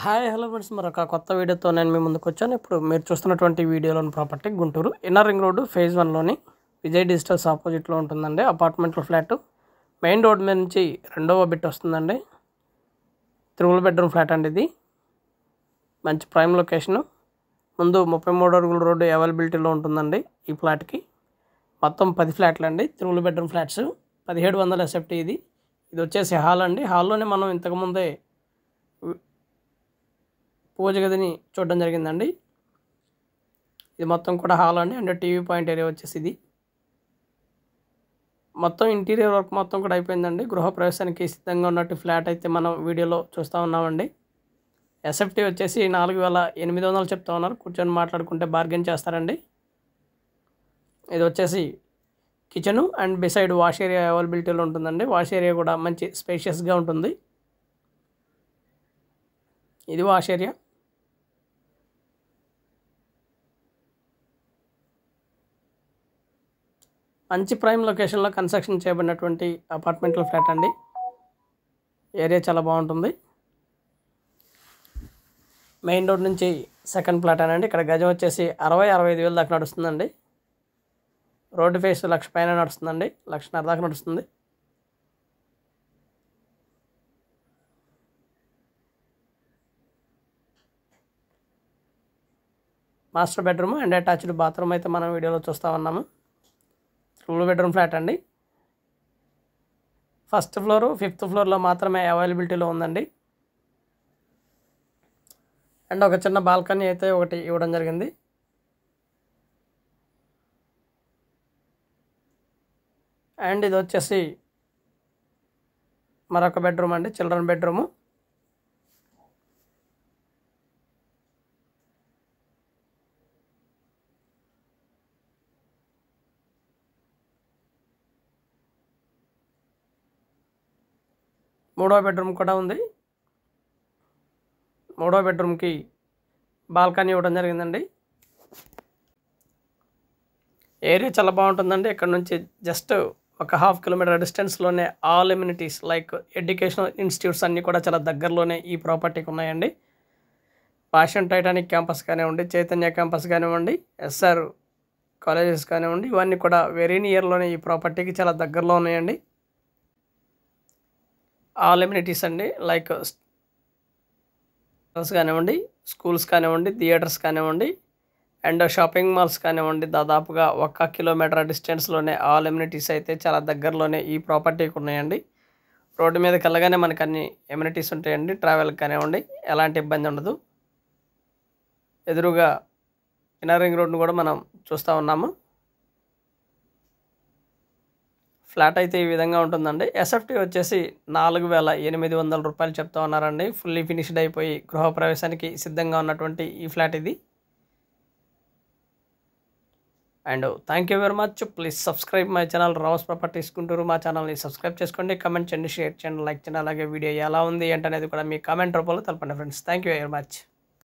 Hi hello friends, మరొక కొత్త వీడియోతో నేను మీ ముందుకు వచ్చాను. ఇప్పుడు మీరు చూస్తున్నటువంటి వీడియోలోని property Guntur inner ring road phase 1లోని విజయ్ డిజిటల్స్ ఆపోజిట్లో ఉంటుందండి. అపార్ట్మెంట్లో ఫ్లాట్ మెయిన్ రోడ్ మీద నుంచి రెండవ బిట్ వస్తుందండి. 3 బెడ్రూమ్ ఫ్లాట్ అండి. ఇది మంచి ప్రైమ్ లొకేషను. ముందు 33 అడుగుల రోడ్డు అవైలబిలిటీలో ఉంటుందండి. ఈ ఫ్లాట్కి మొత్తం 10 ఫ్లాట్లు అండి. 3 బెడ్రూమ్ ఫ్లాట్స్ 1700 SFT. ఇది వచ్చేసి హాల్ అండి. హాల్లోనే మనం ఇంతకుముందే పూజ గదిని చూడడం జరిగిందండి. ఇది మొత్తం కూడా హాల్ అండి. అండ్ టీవీ పాయింట్ ఏరియా వచ్చేసి ఇది మొత్తం ఇంటీరియర్ వర్క్ మొత్తం కూడా అయిపోయిందండి. గృహప్రవేశానికి సిద్ధంగా ఉన్నట్టు ఫ్లాట్ అయితే మనం వీడియోలో చూస్తూ ఉన్నామండి. SFT వచ్చేసి 4800 చెప్తా ఉన్నారు. కూర్చొని మాట్లాడుకుంటే బార్గెన్ చేస్తారండి. ఇది వచ్చేసి kitchen and beside wash area అవైలబిలిటీలో ఉంటుందండి. వాష్ ఏరియా కూడా మంచి స్పేషియస్గా ఉంటుంది. ఇది వాష్ ఏరియా. మంచి ప్రైమ్ లొకేషన్లో కన్స్ట్రక్షన్ చేయబడినటువంటి అపార్ట్మెంట్లో ఫ్లాట్ అండి. ఏరియా చాలా బాగుంటుంది. మెయిన్ రోడ్ నుంచి సెకండ్ ఫ్లాట్ అనండి. ఇక్కడ గజం వచ్చేసి 60-65 వేలు దాకా నడుస్తుందండి. రోడ్డు ఫేస్ 1,00,000 పైన నడుస్తుందండి. 1,50,000 దాకా నడుస్తుంది. Master bedroom and attached bathroom అయితే మనం వీడియోలో చూస్తూ ఉన్నాము. 2 బెడ్రూమ్ ఫ్లాట్ అండి. ఫస్ట్ ఫ్లోరు 5th ఫ్లోర్లో మాత్రమే అవైలబిలిటీలో ఉందండి. అండ్ ఒక చిన్న బాల్కనీ అయితే ఒకటి ఇవ్వడం జరిగింది. అండ్ ఇది వచ్చేసి మరొక బెడ్రూమ్ అండి, చిల్డ్రన్ బెడ్రూము. మూడో బెడ్రూమ్ కూడా ఉంది. మూడో బెడ్రూమ్కి బాల్కనీ ఇవ్వడం జరిగిందండి. ఏరియా చాలా బాగుంటుందండి. ఇక్కడ నుంచి జస్ట్ ఒక 1/2 కిలోమీటర్ డిస్టెన్స్లోనే all amenities like educational institutes అన్నీ కూడా చాలా దగ్గరలోనే ఈ ప్రాపర్టీకి ఉన్నాయండి. పాషన్ టైటానిక్ క్యాంపస్ కానివ్వండి, చైతన్య క్యాంపస్ కానివ్వండి, SR కాలేజెస్ కానివ్వండి, ఇవన్నీ కూడా వెరీ నియర్లోనే ఈ ప్రాపర్టీకి చాలా దగ్గరలో ఉన్నాయండి. ఆల్ ఎమ్యూనిటీస్ అండి, లైక్ కానివ్వండి, స్కూల్స్ కానివ్వండి, థియేటర్స్ కానివ్వండి, అండ్ షాపింగ్ మాల్స్ కానివ్వండి, దాదాపుగా 1 కిలోమీటర్ డిస్టెన్స్లోనే ఆల్ ఎమ్యూనిటీస్ అయితే చాలా దగ్గరలోనే ఈ ప్రాపర్టీకి ఉన్నాయండి. రోడ్డు మీదకి వెళ్ళగానే మనకు అన్ని ఎమ్యూనిటీస్ ఉంటాయండి. ట్రావెల్కి కానివ్వండి ఎలాంటి ఇబ్బంది ఉండదు. ఎదురుగా ఇన్నర్ రింగ్ రోడ్ను కూడా మనం చూస్తూ ఉన్నాము. ఫ్లాట్ అయితే ఈ విధంగా ఉంటుందండి. SFT వచ్చేసి 4,800 రూపాయలు చెప్తా ఉన్నారండి. ఫుల్లీ ఫినిష్డ్ అయిపోయి గృహప్రవేశానికి సిద్ధంగా ఉన్నటువంటి ఈ ఫ్లాట్ ఇది. And thank you very much. Please subscribe my channel Ravas properties Guntur. మా ఛానల్ని సబ్స్క్రైబ్ చేసుకోండి, కమెంట్ చేయండి, షేర్ చేయండి, లైక్ చేయండి. అలాగే వీడియో ఎలా ఉంది ఏంటనేది కూడా మీ కామెంట్ రూపంలో తెలపండి friends. Thank you very much.